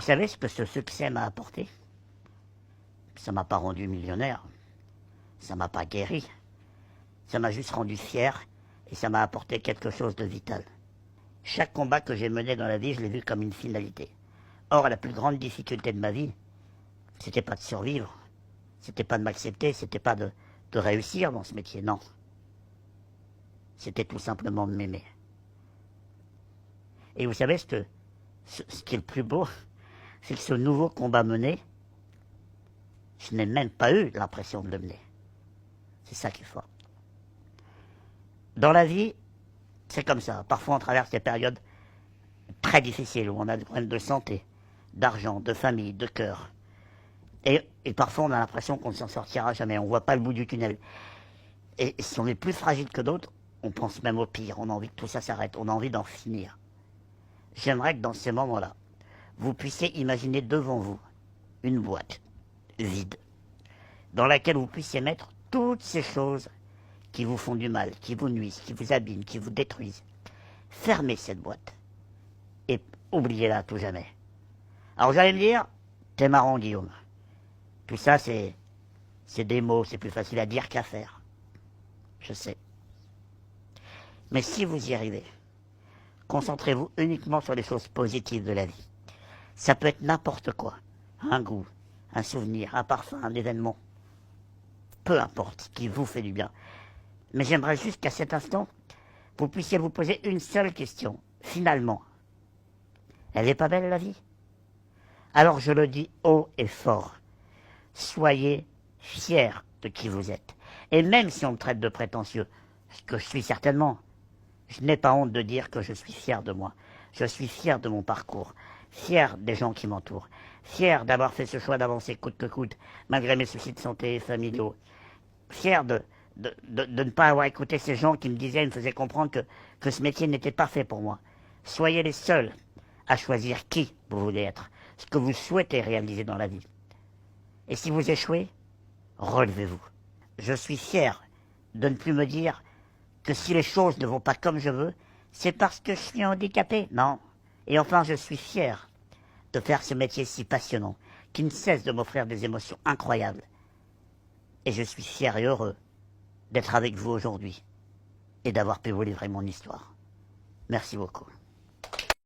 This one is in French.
savez ce que ce succès m'a apporté? Ça m'a pas rendu millionnaire, ça m'a pas guéri, ça m'a juste rendu fier et ça m'a apporté quelque chose de vital. Chaque combat que j'ai mené dans la vie, je l'ai vu comme une finalité. Or, la plus grande difficulté de ma vie, c'était pas de survivre, c'était pas de m'accepter, c'était pas de réussir dans ce métier, non. C'était tout simplement de m'aimer. Et vous savez, ce qui est le plus beau, c'est que ce nouveau combat mené, je n'ai même pas eu l'impression de le mener. C'est ça qui est fort. Dans la vie, c'est comme ça. Parfois, on traverse des périodes très difficiles où on a des problèmes de santé, d'argent, de famille, de cœur. Et parfois, on a l'impression qu'on ne s'en sortira jamais. On ne voit pas le bout du tunnel. Et si on est plus fragile que d'autres, on pense même au pire. On a envie que tout ça s'arrête. On a envie d'en finir. J'aimerais que dans ces moments-là, vous puissiez imaginer devant vous une boîte vide, dans laquelle vous puissiez mettre toutes ces choses qui vous font du mal, qui vous nuisent, qui vous abîment, qui vous détruisent. Fermez cette boîte et oubliez-la à tout jamais. Alors vous allez me dire, t'es marrant Guillaume. Tout ça c'est des mots, c'est plus facile à dire qu'à faire. Je sais. Mais si vous y arrivez, concentrez-vous uniquement sur les choses positives de la vie. Ça peut être n'importe quoi. Un goût, un souvenir, un parfum, un événement. Peu importe, ce qui vous fait du bien. Mais j'aimerais juste qu'à cet instant, vous puissiez vous poser une seule question. Finalement, elle n'est pas belle la vie? Alors je le dis haut et fort. Soyez fiers de qui vous êtes. Et même si on me traite de prétentieux, ce que je suis certainement, je n'ai pas honte de dire que je suis fier de moi. Je suis fier de mon parcours, fier des gens qui m'entourent, fier d'avoir fait ce choix d'avancer coûte que coûte, malgré mes soucis de santé familiaux, fier de ne pas avoir écouté ces gens qui me disaient, me faisaient comprendre que ce métier n'était pas fait pour moi. Soyez les seuls à choisir qui vous voulez être, ce que vous souhaitez réaliser dans la vie. Et si vous échouez, relevez-vous. Je suis fier de ne plus me dire que si les choses ne vont pas comme je veux, c'est parce que je suis handicapé. Non. Et enfin, je suis fier de faire ce métier si passionnant, qui ne cesse de m'offrir des émotions incroyables. Et je suis fier et heureux d'être avec vous aujourd'hui et d'avoir pu vous livrer mon histoire. Merci beaucoup.